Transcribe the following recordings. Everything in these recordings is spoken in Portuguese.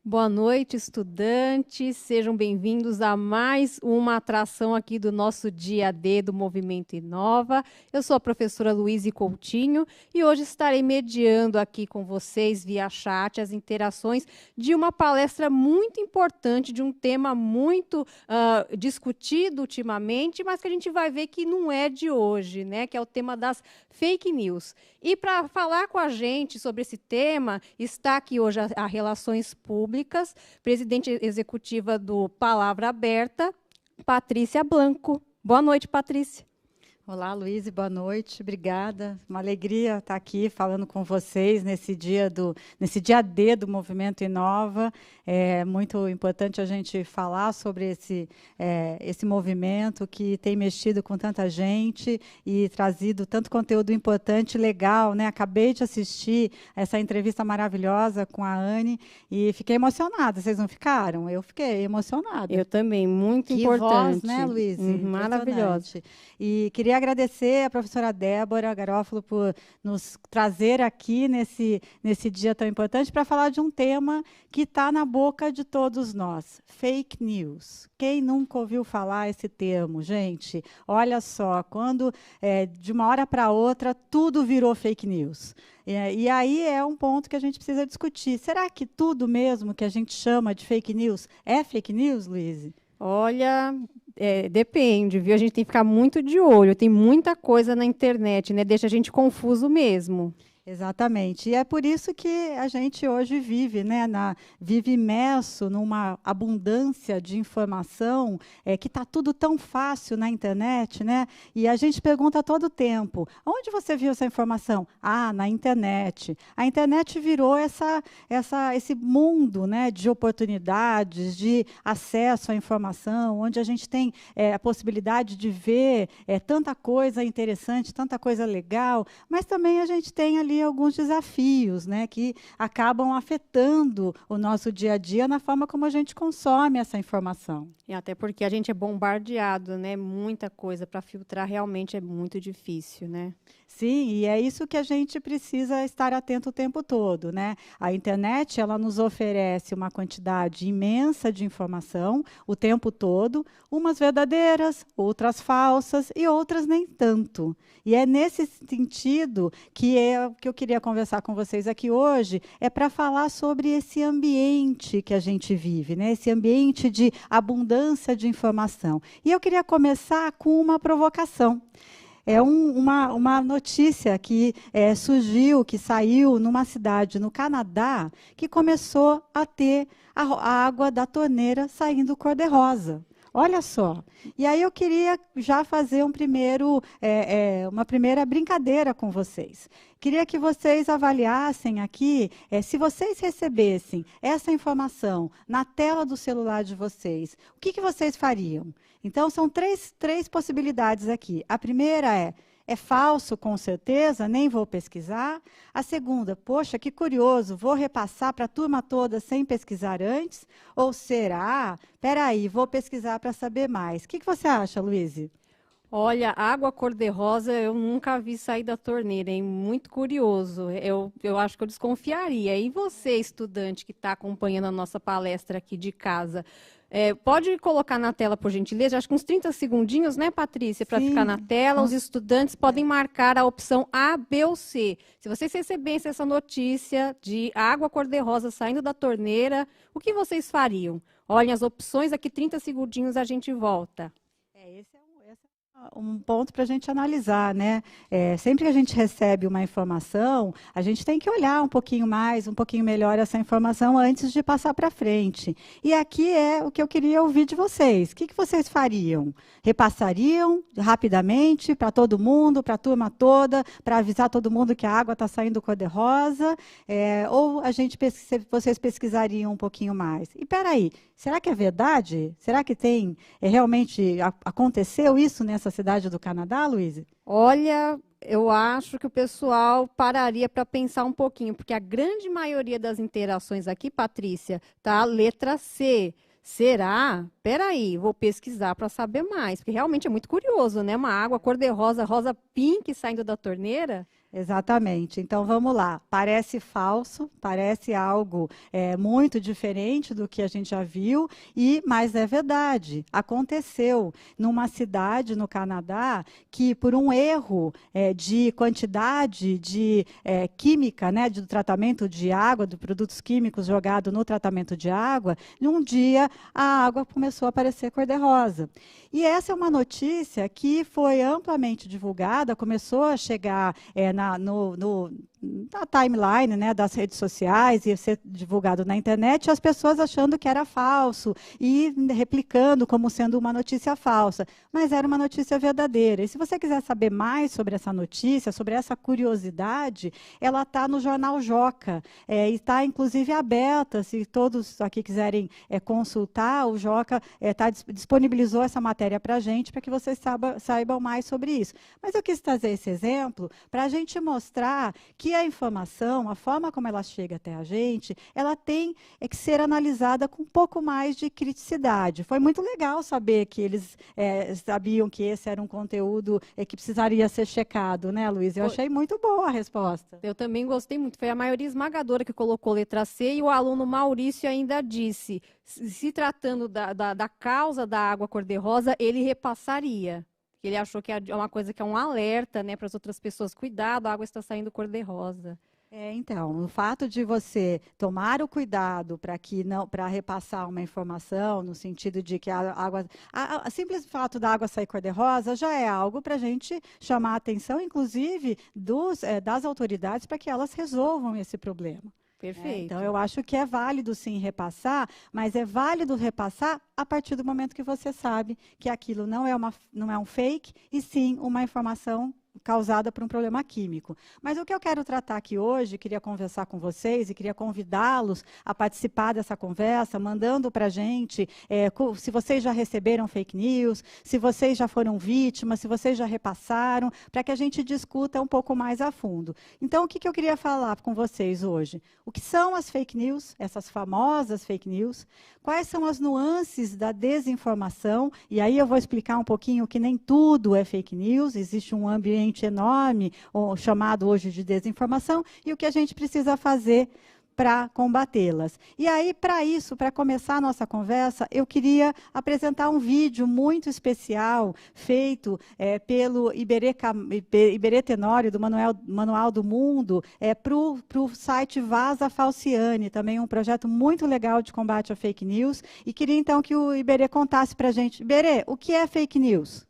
Boa noite, estudantes. Sejam bem-vindos a mais uma atração aqui do nosso dia D do Movimento Inova. Eu sou a professora Luíse Coutinho e hoje estarei mediando aqui com vocês via chat as interações de uma palestra muito importante, de um tema muito discutido ultimamente, mas que a gente vai ver que não é de hoje, né? Que é o tema das fake news. E para falar com a gente sobre esse tema, está aqui hoje a Relações Públicas, presidente executiva do Palavra Aberta, Patrícia Blanco. Boa noite, Patrícia. Olá, Luíse, boa noite, obrigada. Uma alegria estar aqui falando com vocês nesse dia D do Movimento Inova. É muito importante a gente falar sobre esse movimento que tem mexido com tanta gente e trazido tanto conteúdo importante, legal, né? Acabei de assistir essa entrevista maravilhosa com a Anne e fiquei emocionada. Vocês não ficaram? Eu fiquei emocionada. Eu também, muito que importante. Voz, né, Luíse? Maravilhosa. E queria agradecer a professora Débora Garófalo por nos trazer aqui nesse dia tão importante para falar de um tema que está na boca de todos nós, fake news. Quem nunca ouviu falar esse termo, gente? Olha só, quando de uma hora para outra tudo virou fake news. E aí é um ponto que a gente precisa discutir. Será que tudo mesmo que a gente chama de fake news é fake news, Luíse? Olha, depende, viu? A gente tem que ficar muito de olho. Tem muita coisa na internet, né? Deixa a gente confuso mesmo. Exatamente. E é por isso que a gente hoje vive, né, vive imerso numa abundância de informação, que está tudo tão fácil na internet, né? E a gente pergunta a todo tempo: onde você viu essa informação? Ah, na internet. A internet virou esse mundo, né, de oportunidades, de acesso à informação, onde a gente tem a possibilidade de ver tanta coisa interessante, tanta coisa legal, mas também a gente tem ali alguns desafios, né, que acabam afetando o nosso dia a dia na forma como a gente consome essa informação. E até porque a gente é bombardeado, né? Muita coisa para filtrar realmente é muito difícil, né? Sim, e é isso que a gente precisa estar atento o tempo todo, né? A internet, ela nos oferece uma quantidade imensa de informação o tempo todo, umas verdadeiras, outras falsas e outras nem tanto. E é nesse sentido que eu queria conversar com vocês aqui hoje, é para falar sobre esse ambiente que a gente vive, né? Esse ambiente de abundância de informação. E eu queria começar com uma provocação. É uma notícia que surgiu, que saiu numa cidade no Canadá, que começou a ter a água da torneira saindo cor-de-rosa. Olha só. E aí eu queria já fazer uma primeira brincadeira com vocês. Queria que vocês avaliassem aqui, se vocês recebessem essa informação na tela do celular de vocês, o que vocês fariam? Então, são três possibilidades aqui. A primeira é falso, com certeza, nem vou pesquisar. A segunda, poxa, que curioso, vou repassar para a turma toda sem pesquisar antes? Ou será? Espera aí, vou pesquisar para saber mais. O que você acha, Luíse? Olha, água cor-de-rosa eu nunca vi sair da torneira, hein? Muito curioso. Eu acho que eu desconfiaria. E você, estudante que está acompanhando a nossa palestra aqui de casa, pode colocar na tela, por gentileza? Acho que uns 30 segundinhos, né, Patrícia, para ficar na tela. Os estudantes podem marcar a opção A, B ou C. Se vocês recebessem essa notícia de água cor-de-rosa saindo da torneira, o que vocês fariam? Olhem as opções, aqui 30 segundinhos a gente volta. Esse é um ponto para a gente analisar, né? Sempre que a gente recebe uma informação, a gente tem que olhar um pouquinho mais, um pouquinho melhor essa informação antes de passar para frente. E aqui é o que eu queria ouvir de vocês. O que vocês fariam? Repassariam rapidamente para todo mundo, para a turma toda, para avisar todo mundo que a água está saindo cor-de-rosa? Ou vocês pesquisariam um pouquinho mais? E peraí, será que é verdade? Será que realmente aconteceu isso nessa cidade do Canadá, Luíse? Olha, eu acho que o pessoal pararia para pensar um pouquinho, porque a grande maioria das interações aqui, Patrícia, tá a letra C. Será? Peraí, vou pesquisar para saber mais, porque realmente é muito curioso, né? Uma água cor-de-rosa, rosa pink saindo da torneira. Exatamente. Então, vamos lá. Parece falso, parece algo muito diferente do que a gente já viu, mas é verdade. Aconteceu numa cidade no Canadá que, por um erro de quantidade de química, né, do tratamento de água, de produtos químicos jogados no tratamento de água, num dia a água começou a aparecer cor-de-rosa. E essa é uma notícia que foi amplamente divulgada, começou a chegar na timeline, né, das redes sociais e ser divulgado na internet, as pessoas achando que era falso e replicando como sendo uma notícia falsa, mas era uma notícia verdadeira. E se você quiser saber mais sobre essa notícia, sobre essa curiosidade, ela está no jornal Joca, e está inclusive aberta, se todos aqui quiserem consultar, o Joca disponibilizou essa matéria para a gente, para que vocês saibam mais sobre isso. Mas eu quis trazer esse exemplo para a gente mostrar que a informação, a forma como ela chega até a gente, ela tem que ser analisada com um pouco mais de criticidade. Foi muito legal saber que eles sabiam que esse era um conteúdo que precisaria ser checado, né, Luiz? Eu achei muito boa a resposta. Eu também gostei muito. Foi a maioria esmagadora que colocou letra C e o aluno Maurício ainda disse, se tratando da causa da água cor-de-rosa, ele repassaria. Ele achou que é uma coisa que é um alerta, né, para as outras pessoas. Cuidado, a água está saindo cor-de-rosa. Então, o fato de você tomar o cuidado para repassar uma informação, no sentido de que a água. O simples fato da água sair cor-de-rosa já é algo para a gente chamar a atenção, inclusive, das autoridades, para que elas resolvam esse problema. Perfeito. Então, eu acho que é válido, sim, repassar, mas é válido repassar a partir do momento que você sabe que aquilo não é um fake, e sim uma informação causada por um problema químico. Mas o que eu quero tratar aqui hoje, queria conversar com vocês e queria convidá-los a participar dessa conversa, mandando para a gente se vocês já receberam fake news, se vocês já foram vítimas, se vocês já repassaram, para que a gente discuta um pouco mais a fundo. Então, o que eu queria falar com vocês hoje? O que são as fake news, essas famosas fake news? Quais são as nuances da desinformação? E aí eu vou explicar um pouquinho que nem tudo é fake news, existe um ambiente enorme, chamado hoje de desinformação, e o que a gente precisa fazer para combatê-las. E aí, para isso, para começar a nossa conversa, eu queria apresentar um vídeo muito especial, feito pelo Iberê Tenório, do Manual do Mundo, para o site Vaza Falciane, também um projeto muito legal de combate à fake news, e queria então que o Iberê contasse para a gente. Iberê, o que é fake news?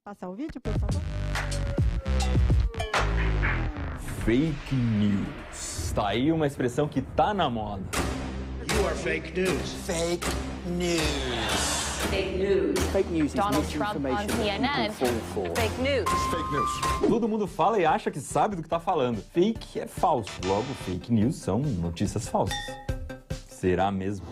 Passar o vídeo, por favor. Fake news. Tá aí uma expressão que tá na moda. You are fake news. Fake news. Fake news. Fake news is Donald Trump on CNN. Fake news. Fake news. Todo mundo fala e acha que sabe do que tá falando. Fake é falso. Logo, fake news são notícias falsas. Será mesmo?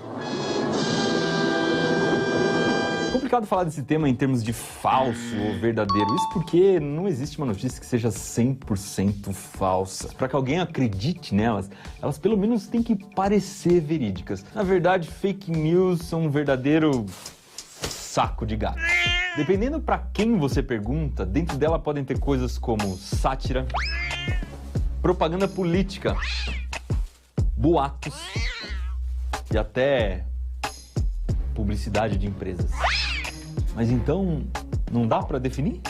É complicado falar desse tema em termos de falso ou verdadeiro. Isso porque não existe uma notícia que seja 100% falsa. Para que alguém acredite nelas, elas pelo menos têm que parecer verídicas. Na verdade, fake news são um verdadeiro saco de gato. Dependendo para quem você pergunta, dentro dela podem ter coisas como sátira, propaganda política, boatos e até publicidade de empresas. Mas então, não dá para definir?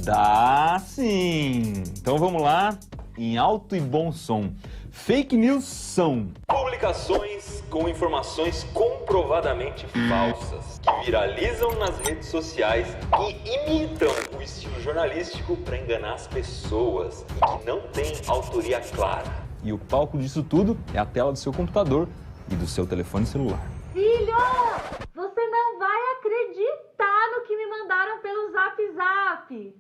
Dá sim! Então vamos lá, em alto e bom som. Fake news são publicações com informações comprovadamente falsas, que viralizam nas redes sociais e imitam o estilo jornalístico para enganar as pessoas e que não têm autoria clara. E o palco disso tudo é a tela do seu computador e do seu telefone celular. Filho, você não vai acreditar no que me mandaram pelo Zap.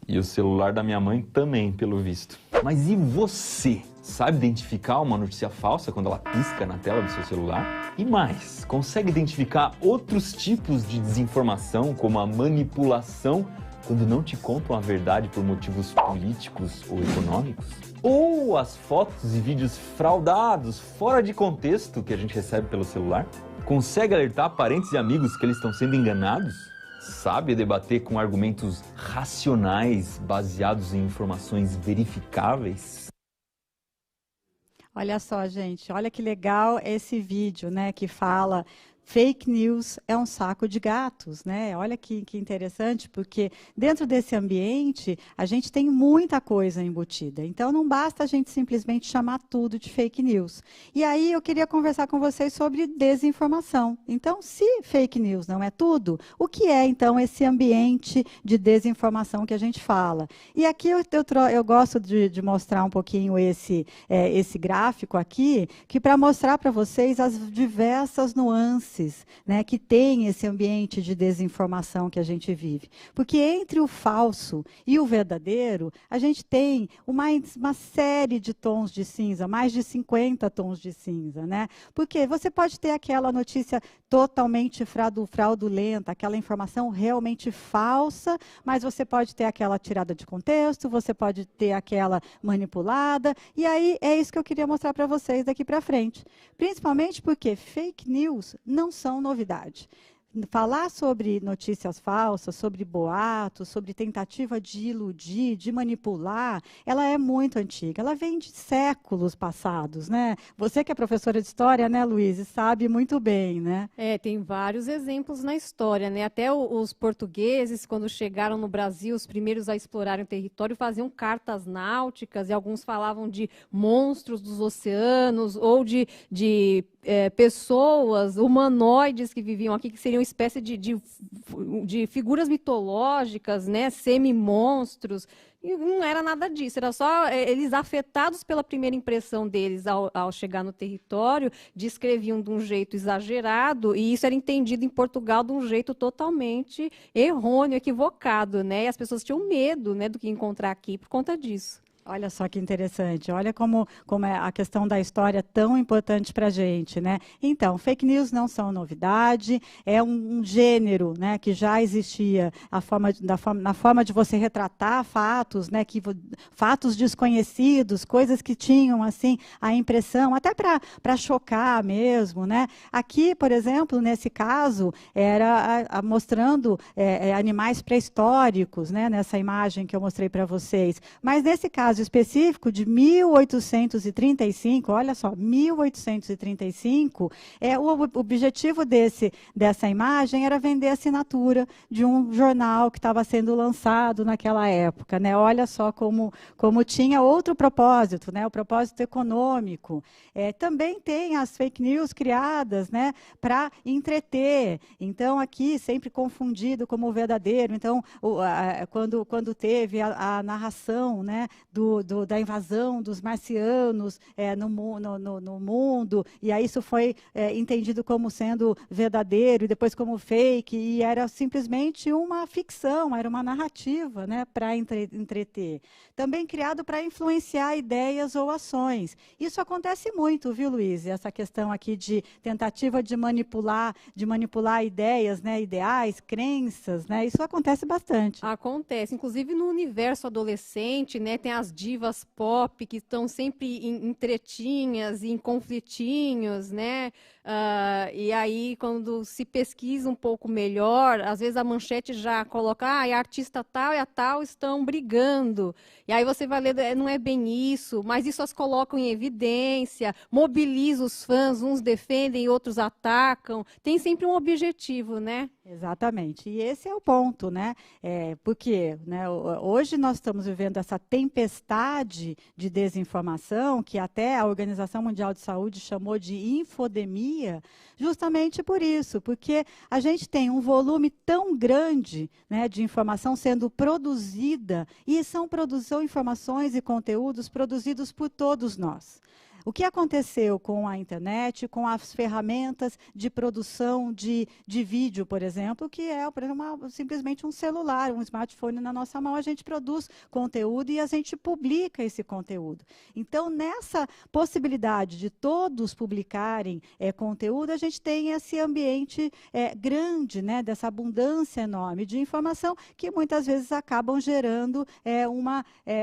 E o celular da minha mãe também, pelo visto. Mas e você? Sabe identificar uma notícia falsa quando ela pisca na tela do seu celular? E mais, consegue identificar outros tipos de desinformação, como a manipulação, quando não te contam a verdade por motivos políticos ou econômicos? Ou as fotos e vídeos fraudados, fora de contexto, que a gente recebe pelo celular? Consegue alertar parentes e amigos que eles estão sendo enganados? sabe debater com argumentos racionais baseados em informações verificáveis? Olha só, gente, olha que legal esse vídeo, né, que fala fake news é um saco de gatos, né? Olha que interessante, porque dentro desse ambiente a gente tem muita coisa embutida. Então não basta a gente simplesmente chamar tudo de fake news. E aí eu queria conversar com vocês sobre desinformação. Então, se fake news não é tudo, o que é então esse ambiente de desinformação que a gente fala? E aqui eu gosto de mostrar um pouquinho esse gráfico aqui, que para mostrar para vocês as diversas nuances, né, que tem esse ambiente de desinformação que a gente vive. Porque entre o falso e o verdadeiro, a gente tem uma série de tons de cinza, mais de 50 tons de cinza, né? Porque você pode ter aquela notícia totalmente fraudulenta, aquela informação realmente falsa, mas você pode ter aquela tirada de contexto, você pode ter aquela manipulada, e aí é isso que eu queria mostrar para vocês daqui para frente. Principalmente porque fake news não são novidade. Falar sobre notícias falsas, sobre boatos, sobre tentativa de iludir, de manipular, ela é muito antiga. Ela vem de séculos passados, né? Você que é professora de história, né, Luiz, sabe muito bem, né? Tem vários exemplos na história, né? Até os portugueses, quando chegaram no Brasil, os primeiros a explorarem o território, faziam cartas náuticas e alguns falavam de monstros dos oceanos ou de pessoas humanoides que viviam aqui, que seriam uma espécie de figuras mitológicas, né, semi-monstros. E não era nada disso, era só eles afetados pela primeira impressão deles ao chegar no território, descreviam de um jeito exagerado, e isso era entendido em Portugal de um jeito totalmente errôneo, equivocado, né? E as pessoas tinham medo, né, do que encontrar aqui por conta disso. Olha só que interessante, olha como é a questão da história tão importante para a gente, né? Então, fake news não são novidade, é um gênero, né, que já existia, na forma de você retratar fatos, né, fatos desconhecidos, coisas que tinham assim a impressão, até para chocar mesmo, né? Aqui, por exemplo, nesse caso, era mostrando animais pré-históricos, né, nessa imagem que eu mostrei para vocês, mas nesse caso específico de 1835, olha só, 1835, o objetivo dessa imagem era vender a assinatura de um jornal que estava sendo lançado naquela época, né? Olha só como tinha outro propósito, né? O propósito econômico. Também tem as fake news criadas, né, para entreter. Então, aqui, sempre confundido como verdadeiro. Então, quando teve a narração, né, da invasão dos marcianos no mundo, e aí isso foi entendido como sendo verdadeiro, e depois como fake, e era simplesmente uma ficção, era uma narrativa, né, para entreter. Também criado para influenciar ideias ou ações. Isso acontece muito, viu, Luiz? Essa questão aqui de tentativa de manipular ideias, né, ideais, crenças, né, isso acontece bastante. Acontece, inclusive no universo adolescente, né, tem as divas pop que estão sempre em tretinhas, em conflitinhos, né? E aí, quando se pesquisa um pouco melhor, às vezes a manchete já coloca, a artista tal e a tal estão brigando. E aí você vai ler, não é bem isso, mas isso as colocam em evidência, mobiliza os fãs, uns defendem, outros atacam. Tem sempre um objetivo, né? Exatamente. E esse é o ponto, né? Porque, né, hoje nós estamos vivendo essa tempestade de desinformação, que até a Organização Mundial de Saúde chamou de infodemia, justamente por isso, porque a gente tem um volume tão grande, né, de informação sendo produzida, e são informações e conteúdos produzidos por todos nós. O que aconteceu com a internet, com as ferramentas de produção de vídeo, por exemplo, que é simplesmente um celular, um smartphone na nossa mão, a gente produz conteúdo e a gente publica esse conteúdo. Então, nessa possibilidade de todos publicarem conteúdo, a gente tem esse ambiente grande, né, dessa abundância enorme de informação, que muitas vezes acabam gerando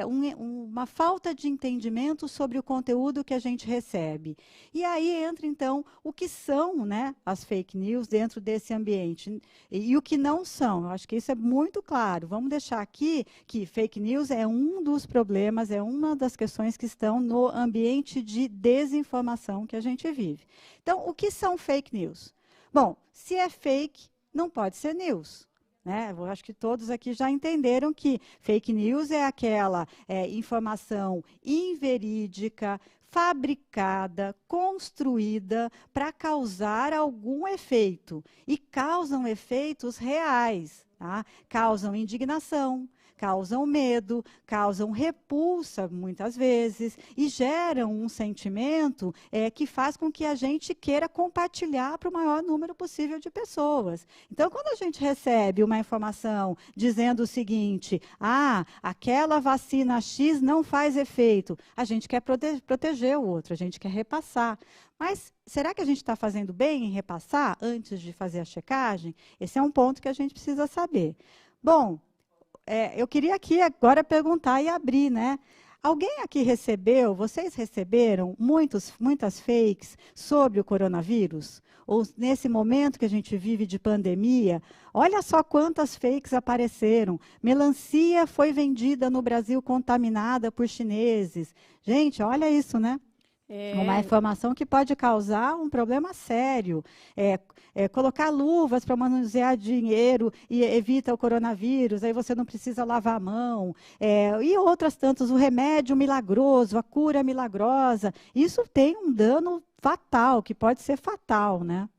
uma falta de entendimento sobre o conteúdo que a gente gente recebe. E aí entra, então, o que são, né, as fake news dentro desse ambiente e o que não são. Eu acho que isso é muito claro. Vamos deixar aqui que fake news é um dos problemas, é uma das questões que estão no ambiente de desinformação que a gente vive. Então, o que são fake news? Bom, se é fake, não pode ser news. Né? Eu acho que todos aqui já entenderam que fake news é aquela informação inverídica, fabricada, construída para causar algum efeito. E causam efeitos reais. Tá? Causam indignação, causam medo, causam repulsa, muitas vezes, e geram um sentimento que faz com que a gente queira compartilhar para o maior número possível de pessoas. Então, quando a gente recebe uma informação dizendo o seguinte, aquela vacina X não faz efeito, a gente quer proteger o outro, a gente quer repassar. Mas será que a gente está fazendo bem em repassar antes de fazer a checagem? Esse é um ponto que a gente precisa saber. Bom, eu queria aqui agora perguntar e abrir, né? Alguém aqui recebeu, vocês receberam muitas fakes sobre o coronavírus? Ou nesse momento que a gente vive de pandemia, olha só quantas fakes apareceram. Melancia foi vendida no Brasil contaminada por chineses. Gente, olha isso, né? Uma informação que pode causar um problema sério. Colocar luvas para manusear dinheiro e evita o coronavírus, aí você não precisa lavar a mão. E outras tantas, o remédio milagroso, a cura milagrosa. Isso tem um dano fatal, que pode ser fatal, né?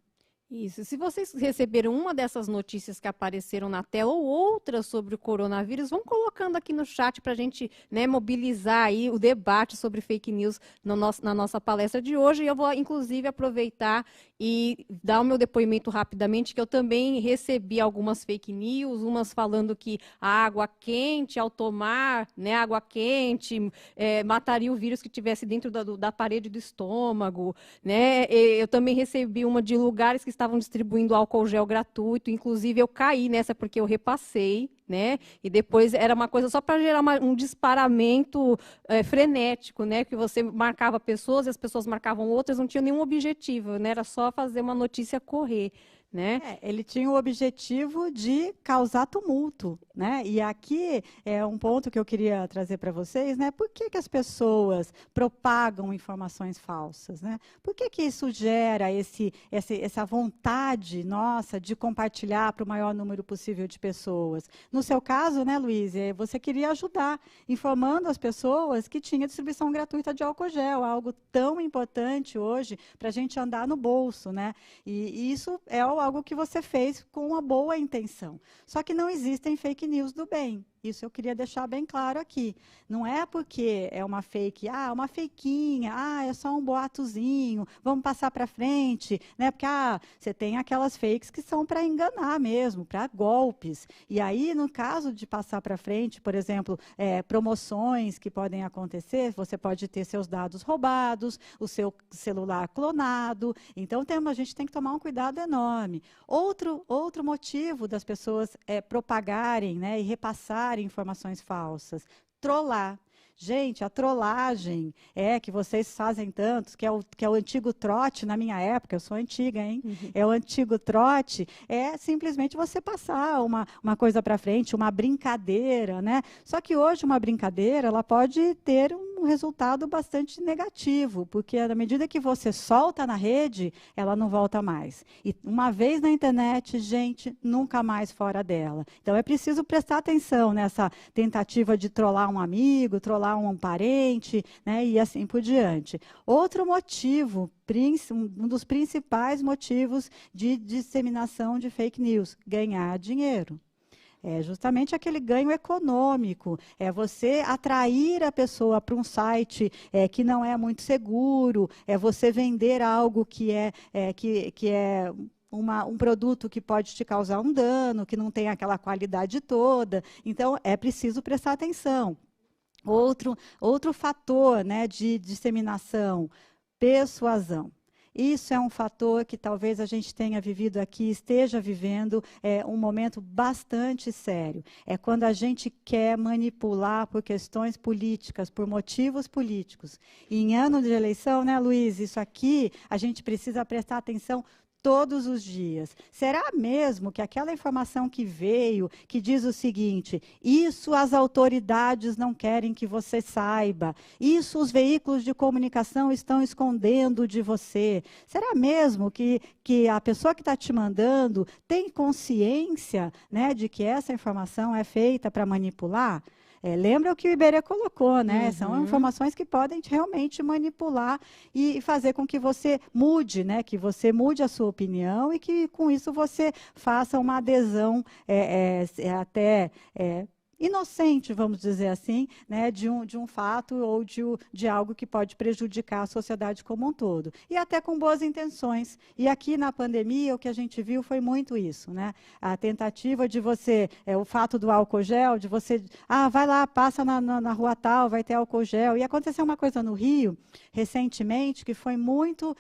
Isso. Se vocês receberam uma dessas notícias que apareceram na tela ou outras sobre o coronavírus, vão colocando aqui no chat para a gente, né, mobilizar aí o debate sobre fake news na nossa palestra de hoje. E eu vou, inclusive, aproveitar e dar o meu depoimento rapidamente, que eu também recebi algumas fake news, umas falando que a água quente, ao tomar, né, água quente, mataria o vírus que estivesse dentro da parede do estômago. Né? Eu também recebi uma de lugares que estavam distribuindo álcool gel gratuito, inclusive eu caí nessa porque eu repassei, né? E depois era uma coisa só para gerar um disparamento frenético, né? Que você marcava pessoas e as pessoas marcavam outras, não tinha nenhum objetivo, né? Era só fazer uma notícia correr. Né? Ele tinha o objetivo de causar tumulto, né? E aqui é um ponto que eu queria trazer para vocês, né? Por que as pessoas propagam informações falsas, né? Por que isso gera essa vontade nossa de compartilhar para o maior número possível de pessoas? No seu caso, né, Luiz, você queria ajudar, informando as pessoas que tinha distribuição gratuita de álcool gel, algo tão importante hoje para a gente andar no bolso, né? E isso é algo que você fez com uma boa intenção. Só que não existem fake news do bem. Isso eu queria deixar bem claro aqui. Não é porque é uma fake, uma fakeinha, é só um boatozinho, vamos passar para frente, né? Porque você tem aquelas fakes que são para enganar mesmo, para golpes. E aí, no caso de passar para frente, por exemplo, promoções que podem acontecer, você pode ter seus dados roubados, o seu celular clonado. Então, a gente tem que tomar um cuidado enorme. Outro motivo das pessoas propagarem, né, e repassarem informações falsas, trollar. Gente, a trollagem que vocês fazem tantos, que é o antigo trote na minha época, eu sou antiga, hein? Uhum. É o antigo trote, simplesmente você passar uma coisa para frente, uma brincadeira, né? Só que hoje uma brincadeira, ela pode ter um resultado bastante negativo, porque na medida que você solta na rede, ela não volta mais. E uma vez na internet, gente, nunca mais fora dela. Então é preciso prestar atenção nessa tentativa de trollar um amigo, trollar um parente, né, e assim por diante. Outro motivo, um dos principais motivos de disseminação de fake news, ganhar dinheiro. É justamente aquele ganho econômico, é você atrair a pessoa para um site que não é muito seguro, é você vender algo que é um produto que pode te causar um dano, que não tem aquela qualidade toda. Então, é preciso prestar atenção. Outro fator, né, de disseminação, persuasão. Isso é um fator que talvez a gente tenha vivido aqui, esteja vivendo um momento bastante sério. É quando a gente quer manipular por questões políticas, por motivos políticos. E em ano de eleição, né, Luiz, isso aqui a gente precisa prestar atenção todos os dias. Será mesmo que aquela informação que veio, que diz o seguinte, isso as autoridades não querem que você saiba, isso os veículos de comunicação estão escondendo de você, será mesmo que a pessoa que está te mandando tem consciência, né, de que essa informação é feita para manipular? Lembra o que o Iberê colocou, né? Uhum. São informações que podem realmente manipular e fazer com que você mude, né? Que você mude a sua opinião e que, com isso, você faça uma adesão até inocente, vamos dizer assim, né, de um fato ou de algo que pode prejudicar a sociedade como um todo. E até com boas intenções. E aqui na pandemia, o que a gente viu foi muito isso, né? A tentativa de você, o fato do álcool gel, de você, vai lá, passa na rua tal, vai ter álcool gel. E aconteceu uma coisa no Rio, recentemente, que foi muito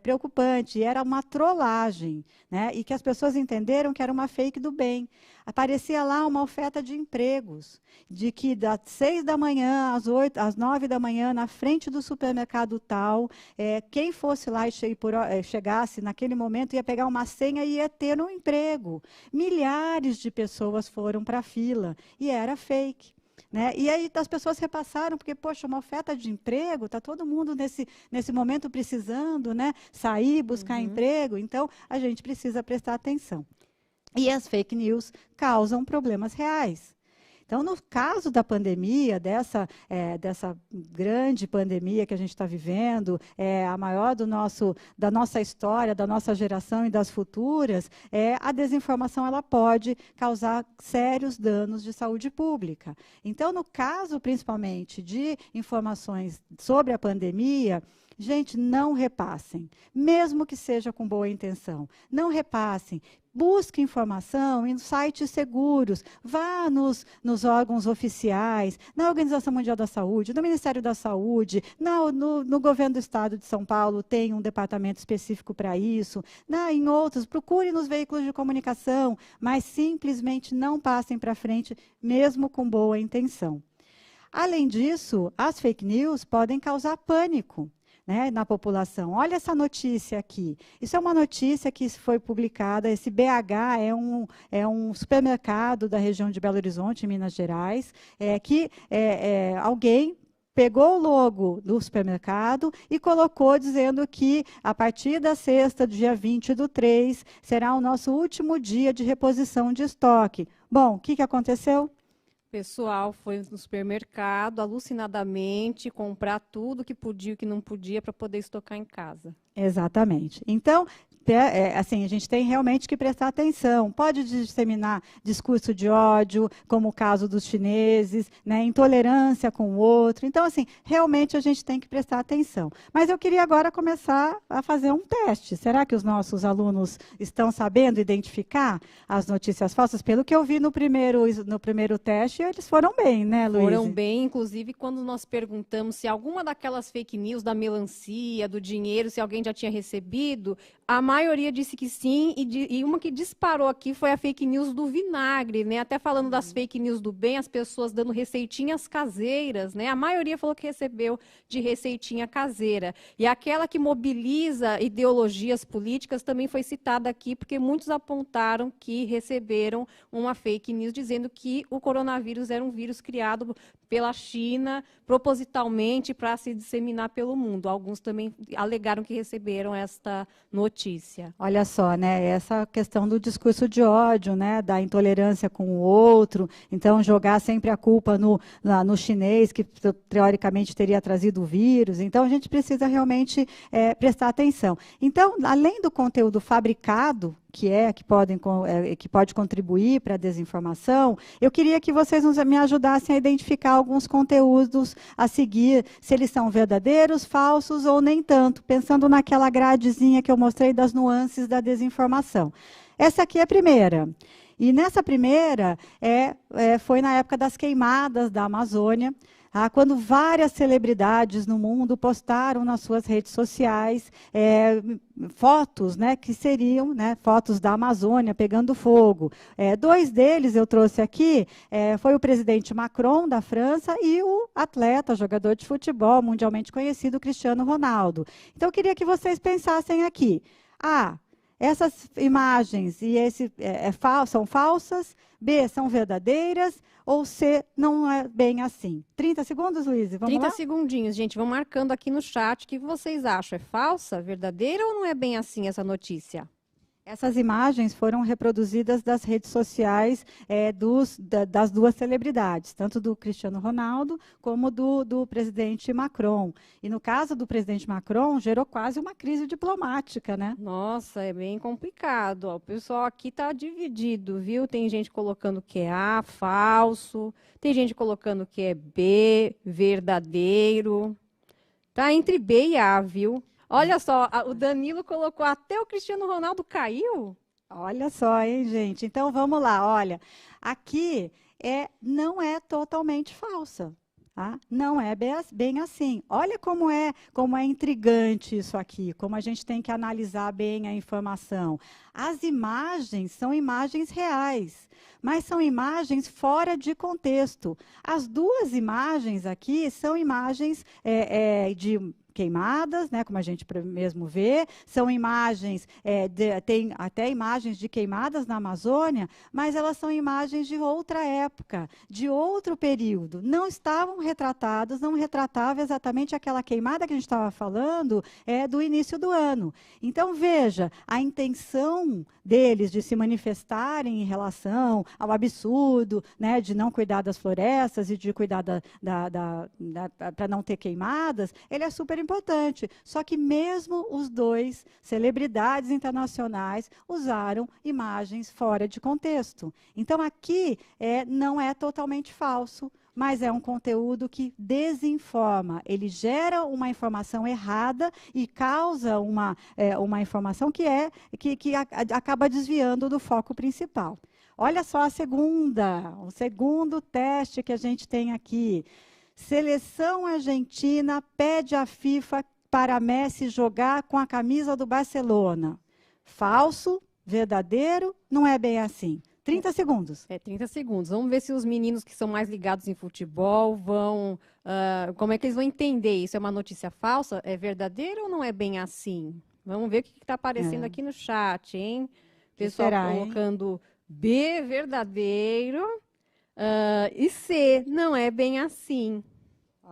preocupante, e era uma trollagem, né? E que as pessoas entenderam que era uma fake do bem. Aparecia lá uma oferta de empregos, de que das 6 da manhã às 9 da manhã, na frente do supermercado tal, quem fosse lá e chegasse naquele momento ia pegar uma senha e ia ter um emprego. Milhares de pessoas foram para a fila e era fake. Né? E aí as pessoas repassaram, porque, poxa, uma oferta de emprego, está todo mundo nesse momento precisando, né, sair, buscar emprego, então a gente precisa prestar atenção. E as fake news causam problemas reais. Então, no caso da pandemia, dessa grande pandemia que a gente está vivendo, a maior da nossa história, da nossa geração e das futuras, a desinformação ela pode causar sérios danos de saúde pública. Então, no caso, principalmente, de informações sobre a pandemia, gente, não repassem, mesmo que seja com boa intenção. Não repassem. Busque informação em sites seguros, vá nos órgãos oficiais, na Organização Mundial da Saúde, no Ministério da Saúde, no Governo do Estado de São Paulo tem um departamento específico para isso, em outros, procure nos veículos de comunicação, mas simplesmente não passem para frente, mesmo com boa intenção. Além disso, as fake news podem causar pânico, né, na população. Olha essa notícia aqui. Isso é uma notícia que foi publicada, esse BH é um supermercado da região de Belo Horizonte, em Minas Gerais, que alguém pegou o logo do supermercado e colocou dizendo que, a partir da sexta, dia 20/3, será o nosso último dia de reposição de estoque. Bom, o que aconteceu? O pessoal foi no supermercado, alucinadamente, comprar tudo que podia e que não podia para poder estocar em casa. Exatamente. Então, assim, a gente tem realmente que prestar atenção. Pode disseminar discurso de ódio, como o caso dos chineses, né, intolerância com o outro. Então, assim, realmente a gente tem que prestar atenção. Mas eu queria agora começar a fazer um teste. Será que os nossos alunos estão sabendo identificar as notícias falsas? Pelo que eu vi no primeiro teste, eles foram bem, né, Luiz? Foram bem, inclusive, quando nós perguntamos se alguma daquelas fake news da melancia, do dinheiro, se alguém já tinha recebido, a maioria disse que sim, e uma que disparou aqui foi a fake news do vinagre, né? Até falando das fake news do bem, as pessoas dando receitinhas caseiras, né? A maioria falou que recebeu de receitinha caseira. E aquela que mobiliza ideologias políticas também foi citada aqui, porque muitos apontaram que receberam uma fake news dizendo que o coronavírus era um vírus criado pela China, propositalmente, para se disseminar pelo mundo. Alguns também alegaram que receberam esta notícia. Olha só, né, essa questão do discurso de ódio, né, da intolerância com o outro, então jogar sempre a culpa no chinês, que teoricamente teria trazido o vírus. Então, a gente precisa realmente prestar atenção. Então, além do conteúdo fabricado, que pode contribuir para a desinformação, eu queria que vocês me ajudassem a identificar alguns conteúdos a seguir, se eles são verdadeiros, falsos ou nem tanto, pensando naquela gradezinha que eu mostrei das nuances da desinformação. Essa aqui é a primeira. E nessa primeira, foi na época das queimadas da Amazônia. quando várias celebridades no mundo postaram nas suas redes sociais fotos, né, que seriam, né, fotos da Amazônia pegando fogo. 2 deles eu trouxe aqui, foi o presidente Macron, da França, e o atleta, jogador de futebol mundialmente conhecido, Cristiano Ronaldo. Então, eu queria que vocês pensassem aqui. Essas imagens são falsas, B, são verdadeiras, ou C, não é bem assim. 30 segundos, Luiz, vamos 30 lá? segundinhos, gente. Vão marcando aqui no chat. O que vocês acham? É falsa, verdadeira ou não é bem assim essa notícia? Essas imagens foram reproduzidas das redes sociais das 2 celebridades, tanto do Cristiano Ronaldo como do presidente Macron. E no caso do presidente Macron, gerou quase uma crise diplomática, né? Nossa, é bem complicado. Ó. O pessoal aqui está dividido, viu? Tem gente colocando que é A, falso. Tem gente colocando que é B, verdadeiro. Tá entre B e A, viu? Olha só, o Danilo colocou até o Cristiano Ronaldo caiu. Olha só, hein, gente? Então, vamos lá. Olha, aqui não é totalmente falsa. Tá? Não é bem assim. Olha como é intrigante isso aqui, como a gente tem que analisar bem a informação. As imagens são imagens reais, mas são imagens fora de contexto. As 2 imagens aqui são imagens de queimadas, né, como a gente mesmo vê, são imagens, tem até imagens de queimadas na Amazônia, mas elas são imagens de outra época, de outro período. Não estavam retratadas, não retratava exatamente aquela queimada que a gente estava falando do início do ano. Então, veja, a intenção deles de se manifestarem em relação ao absurdo, né, de não cuidar das florestas e de cuidar para não ter queimadas, ele é super importante. Só que mesmo os 2 celebridades internacionais usaram imagens fora de contexto. Então, aqui não é totalmente falso, mas é um conteúdo que desinforma. Ele gera uma informação errada e causa uma informação que acaba desviando do foco principal. Olha só o segundo teste que a gente tem aqui. Seleção argentina pede à FIFA para Messi jogar com a camisa do Barcelona. Falso, verdadeiro, não é bem assim. 30 segundos. 30 segundos. Vamos ver se os meninos que são mais ligados em futebol vão... como é que eles vão entender isso? É uma notícia falsa? É verdadeiro ou não é bem assim? Vamos ver o que está aparecendo aqui no chat, hein? Pessoal colocando B, verdadeiro. E C, não é bem assim.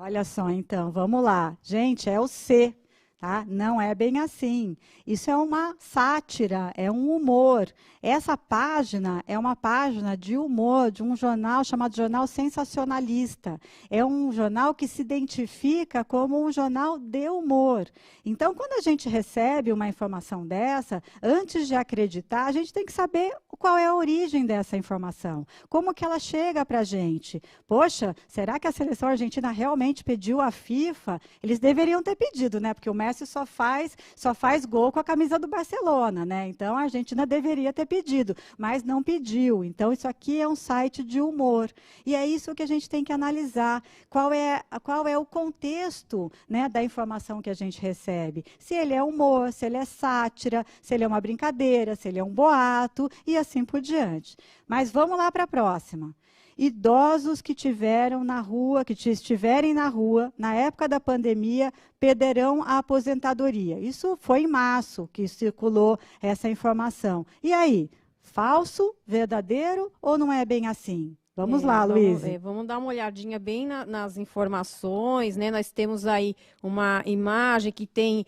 Olha só, então, vamos lá. Gente, é o C, tá? Não é bem assim. Isso é uma sátira, é um humor. Essa página é uma página de humor de um jornal chamado Jornal Sensacionalista. É um jornal que se identifica como um jornal de humor. Então, quando a gente recebe uma informação dessa, antes de acreditar, a gente tem que saber qual é a origem dessa informação. Como que ela chega para a gente? Poxa, será que a seleção argentina realmente pediu à FIFA? Eles deveriam ter pedido, né? Porque o Messi só faz gol com a camisa do Barcelona, né? Então, a Argentina deveria ter pedido, mas não pediu. Então, isso aqui é um site de humor. E é isso que a gente tem que analisar. Qual é o contexto, né, da informação que a gente recebe? Se ele é humor, se ele é sátira, se ele é uma brincadeira, se ele é um boato e assim por diante. Mas vamos lá para a próxima. Idosos que estiverem na rua, na época da pandemia, perderão a aposentadoria. Isso foi em março que circulou essa informação. E aí, falso, verdadeiro ou não é bem assim? Vamos lá, Luiz. Vamos dar uma olhadinha bem nas informações, né? Nós temos aí uma imagem que tem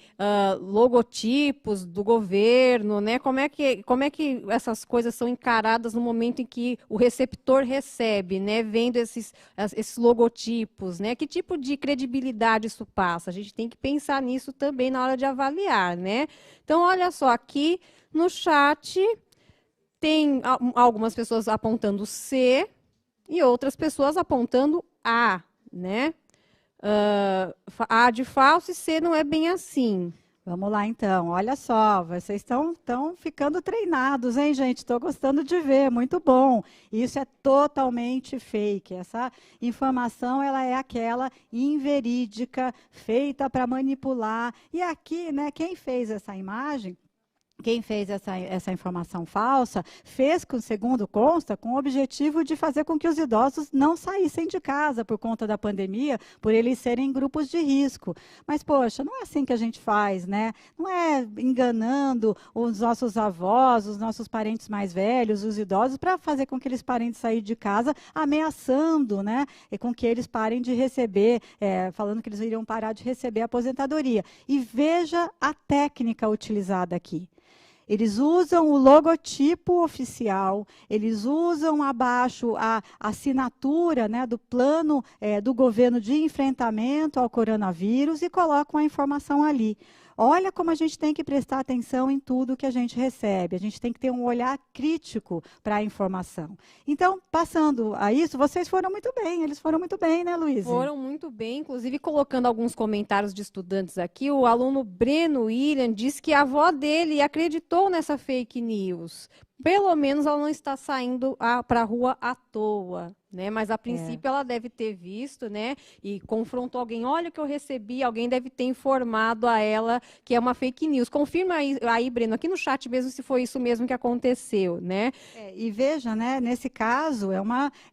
logotipos do governo, né? Como é que essas coisas são encaradas no momento em que o receptor recebe, né? Vendo esses logotipos, né? Que tipo de credibilidade isso passa? A gente tem que pensar nisso também na hora de avaliar, né? Então, olha só, aqui no chat tem algumas pessoas apontando C, e outras pessoas apontando A, né? A de falso e C não é bem assim. Vamos lá, então. Olha só, vocês estão ficando treinados, hein, gente? Estou gostando de ver, muito bom. Isso é totalmente fake. Essa informação, ela é aquela inverídica, feita para manipular. E aqui, né, quem fez essa imagem, quem fez essa informação falsa, fez, segundo consta, com o objetivo de fazer com que os idosos não saíssem de casa por conta da pandemia, por eles serem grupos de risco. Mas, poxa, não é assim que a gente faz, né? Não é enganando os nossos avós, os nossos parentes mais velhos, os idosos, para fazer com que eles parem de sair de casa, ameaçando, né? E com que eles parem de receber, falando que eles iriam parar de receber a aposentadoria. E veja a técnica utilizada aqui. Eles usam o logotipo oficial, eles usam abaixo a assinatura, né, do plano do governo de enfrentamento ao coronavírus e colocam a informação ali. Olha como a gente tem que prestar atenção em tudo que a gente recebe. A gente tem que ter um olhar crítico para a informação. Então, passando a isso, vocês foram muito bem. Eles foram muito bem, né, Luiz? Foram muito bem. Inclusive, colocando alguns comentários de estudantes aqui, o aluno Breno William disse que a avó dele acreditou nessa fake news. Pelo menos ela não está saindo para a rua à toa, né? Mas a princípio ela deve ter visto, né? E confrontou alguém. Olha o que eu recebi. Alguém deve ter informado a ela que é uma fake news. Confirma aí, Breno, aqui no chat mesmo se foi isso mesmo que aconteceu, né? E veja, né? Nesse caso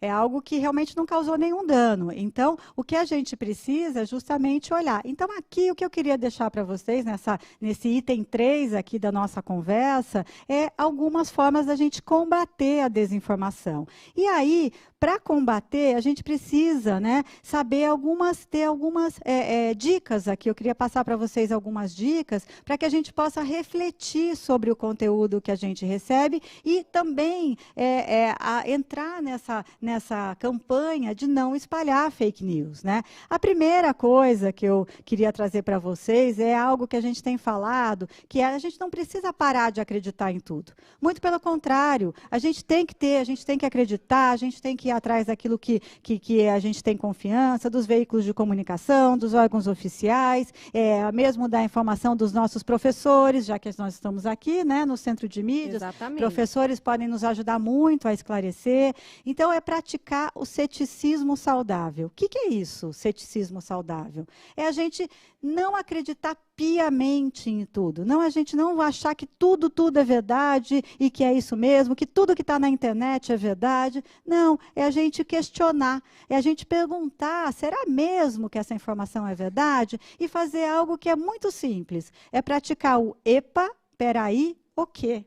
é algo que realmente não causou nenhum dano. Então, o que a gente precisa é justamente olhar. Então, aqui o que eu queria deixar para vocês nesse item 3 aqui da nossa conversa é algumas formas da gente combater a desinformação. E aí, para combater, a gente precisa, né, ter algumas dicas aqui. Eu queria passar para vocês algumas dicas para que a gente possa refletir sobre o conteúdo que a gente recebe e também entrar nessa campanha de não espalhar fake news, né? A primeira coisa que eu queria trazer para vocês é algo que a gente tem falado, que a gente não precisa parar de acreditar em tudo. Muito pelo contrário, a gente tem que acreditar, a gente tem que ir atrás daquilo que a gente tem confiança, dos veículos de comunicação, dos órgãos oficiais, mesmo da informação dos nossos professores, já que nós estamos aqui, né, no Centro de Mídias. Exatamente. Professores podem nos ajudar muito a esclarecer. Então, é praticar o ceticismo saudável. O que é isso, ceticismo saudável? É a gente não acreditar piamente em tudo. Não, a gente não achar que tudo é verdade e que é isso mesmo, que tudo que está na internet é verdade. Não, é a gente questionar, é a gente perguntar, será mesmo que essa informação é verdade? E fazer algo que é muito simples, é praticar o epa, peraí, o quê?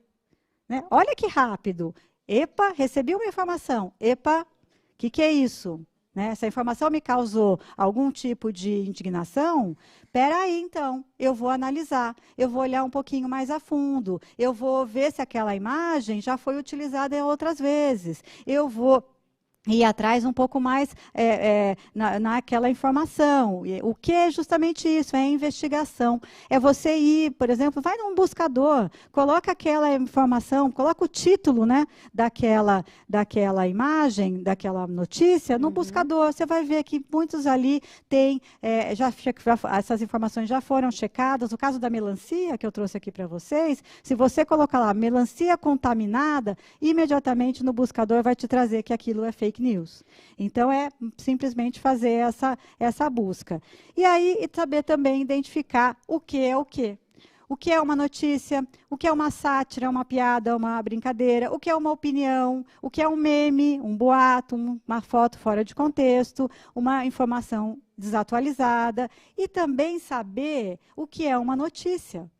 Né? Olha que rápido. Epa, recebi uma informação. Epa, o que é isso? Né? Essa informação me causou algum tipo de indignação? Espera aí, então, eu vou analisar, eu vou olhar um pouquinho mais a fundo, eu vou ver se aquela imagem já foi utilizada em outras vezes, eu vou ir atrás um pouco mais naquela informação. O que é justamente isso? É a investigação. É você ir, por exemplo, vai num buscador, coloca aquela informação, coloca o título, né, daquela imagem, daquela notícia, no buscador. Você vai ver que muitos ali têm, essas informações já foram checadas. No caso da melancia, que eu trouxe aqui para vocês, se você colocar lá, melancia contaminada, imediatamente no buscador vai te trazer que aquilo é fake news. Então, é simplesmente fazer essa busca. E aí, saber também identificar o que é o quê. O que é uma notícia, o que é uma sátira, uma piada, uma brincadeira, o que é uma opinião, o que é um meme, um boato, uma foto fora de contexto, uma informação desatualizada. E também saber o que é uma notícia.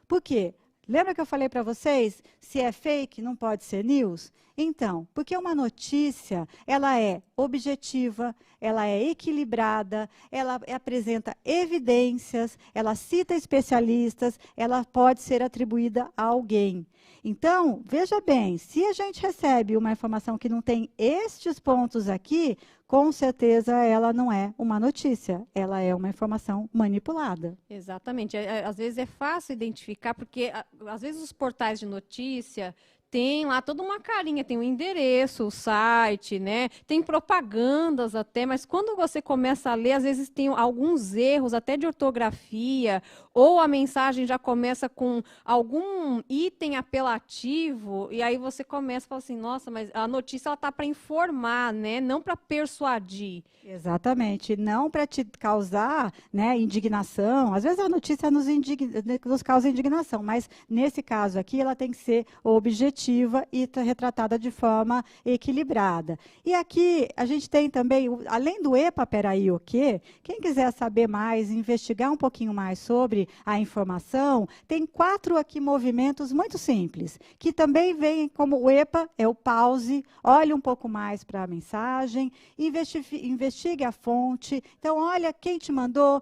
Por quê? Lembra que eu falei para vocês, se é fake, não pode ser news? Então, porque uma notícia, ela é objetiva, ela é equilibrada, ela apresenta evidências, ela cita especialistas, ela pode ser atribuída a alguém. Então, veja bem, se a gente recebe uma informação que não tem estes pontos aqui, com certeza ela não é uma notícia, ela é uma informação manipulada. Exatamente. Às vezes é fácil identificar, porque às vezes os portais de notícia tem lá toda uma carinha, tem o endereço, o site, né? Tem propagandas até, mas quando você começa a ler, às vezes tem alguns erros, até de ortografia, ou a mensagem já começa com algum item apelativo, e aí você começa a falar assim, nossa, mas a notícia ela tá para informar, né? Não para persuadir. Exatamente, não para te causar, né, indignação. Às vezes a notícia nos causa indignação, mas nesse caso aqui ela tem que ser objetiva e retratada de forma equilibrada. E aqui a gente tem também, além do EPA, peraí, o quê? Quem quiser saber mais, investigar um pouquinho mais sobre a informação, tem 4 aqui movimentos muito simples, que também vêm como o EPA, é o pause, olhe um pouco mais para a mensagem, investigue a fonte, então olha quem te mandou,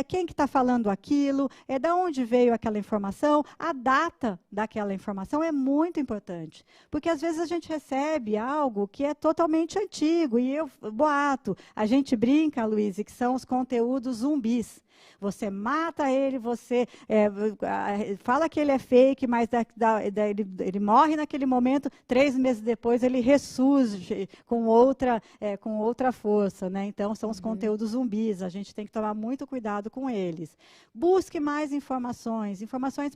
quem que está falando aquilo, de onde veio aquela informação, a data daquela informação é muito importante. Porque às vezes a gente recebe algo que é totalmente antigo, e boato, a gente brinca, Luiz, que são os conteúdos zumbis. Você mata ele, você fala que ele é fake, mas ele morre naquele momento, 3 meses depois ele ressurge com outra força, né? Então, são os conteúdos zumbis, a gente tem que tomar muito cuidado com eles. Busque mais informações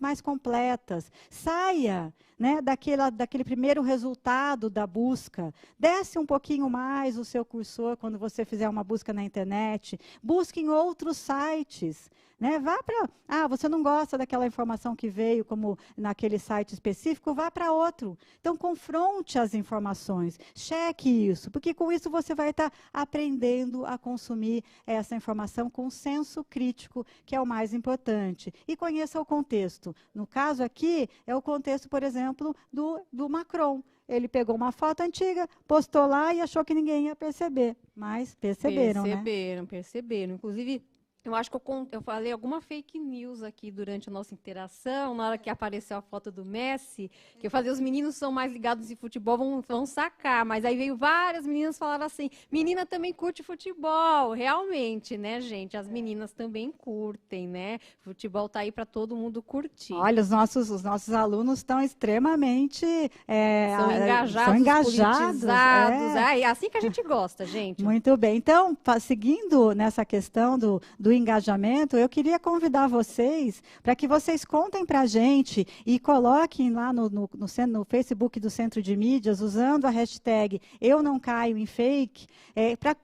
mais completas. Saia, né, daquele primeiro resultado da busca. Desce um pouquinho mais o seu cursor quando você fizer uma busca na internet. Busque em outros sites. Né? Vá para... você não gosta daquela informação que veio, como naquele site específico, vá para outro. Então, confronte as informações, cheque isso, porque com isso você vai estar aprendendo a consumir essa informação com senso crítico, que é o mais importante. E conheça o contexto. No caso aqui, é o contexto, por exemplo, do Macron. Ele pegou uma foto antiga, postou lá e achou que ninguém ia perceber. Mas perceberam, né? Perceberam. Inclusive... Eu acho que eu falei alguma fake news aqui durante a nossa interação, na hora que apareceu a foto do Messi, que eu falei, os meninos são mais ligados em futebol, vão sacar, mas aí veio várias meninas falaram assim, menina também curte futebol, realmente, né, gente? As meninas também curtem, né? Futebol tá aí para todo mundo curtir. Olha, os nossos alunos estão extremamente são engajados, é assim que a gente gosta, gente. Muito bem. Então, seguindo nessa questão do engajamento, eu queria convidar vocês para que vocês contem para a gente e coloquem lá no Facebook do Centro de Mídias, usando a hashtag Eu Não Caio em Fake,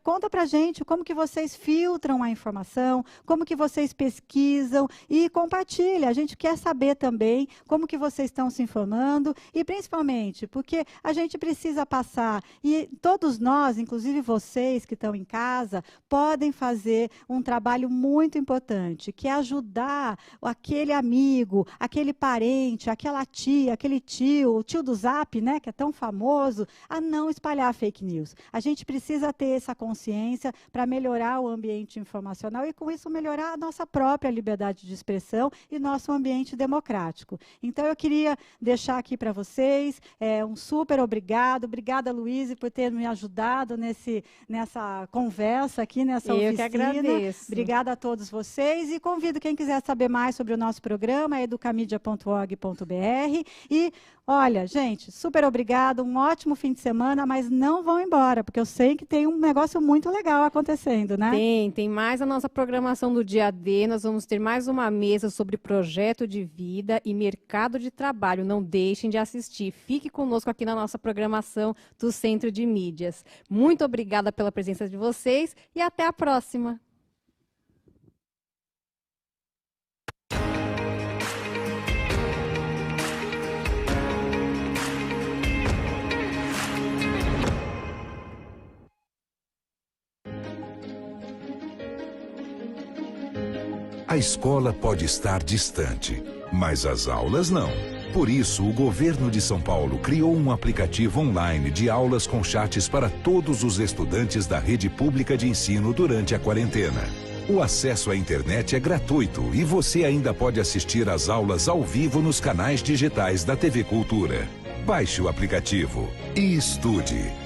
conta para a gente como que vocês filtram a informação, como que vocês pesquisam e compartilha. A gente quer saber também como que vocês estão se informando e, principalmente, porque a gente precisa passar, e todos nós, inclusive vocês que estão em casa, podem fazer um trabalho muito importante, que é ajudar aquele amigo, aquele parente, aquela tia, aquele tio, o tio do Zap, né, que é tão famoso, a não espalhar fake news. A gente precisa ter essa consciência para melhorar o ambiente informacional e, com isso, melhorar a nossa própria liberdade de expressão e nosso ambiente democrático. Então, eu queria deixar aqui para vocês um super obrigado. Obrigada, Luiz, por ter me ajudado nessa conversa aqui, nessa oficina. Eu que agradeço. Obrigada a todos vocês e convido quem quiser saber mais sobre o nosso programa, educamedia.org.br. E, olha, gente, super obrigado, um ótimo fim de semana, mas não vão embora, porque eu sei que tem um negócio muito legal acontecendo, né? Tem mais a nossa programação do dia D, nós vamos ter mais uma mesa sobre projeto de vida e mercado de trabalho. Não deixem de assistir, fique conosco aqui na nossa programação do Centro de Mídias. Muito obrigada pela presença de vocês e até a próxima. A escola pode estar distante, mas as aulas não. Por isso, o governo de São Paulo criou um aplicativo online de aulas com chats para todos os estudantes da rede pública de ensino durante a quarentena. O acesso à internet é gratuito e você ainda pode assistir às aulas ao vivo nos canais digitais da TV Cultura. Baixe o aplicativo e estude.